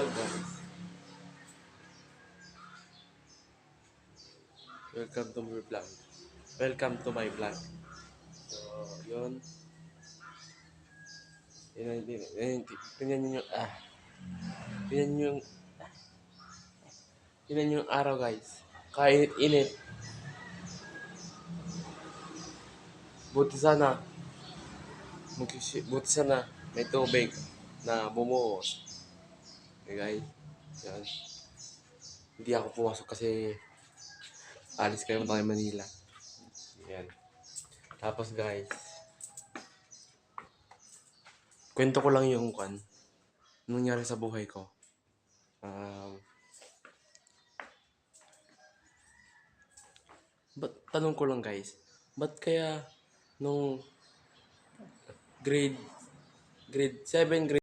Hello guys, welcome to my vlog. Welcome to my vlog. So, yun. Tingnan nyo yung, tingnan nyo yung, tingnan nyo yung araw guys. Kainit-init. Buti sana, buti sana may tubig na bumuhos. Okay guys, yan. Hindi ako pumasok kasi alis kayo tayo Manila. Yan. Tapos guys, kwento ko lang yung nangyari sa buhay ko. Tanong ko lang guys, ba't kaya nung grade 7, grade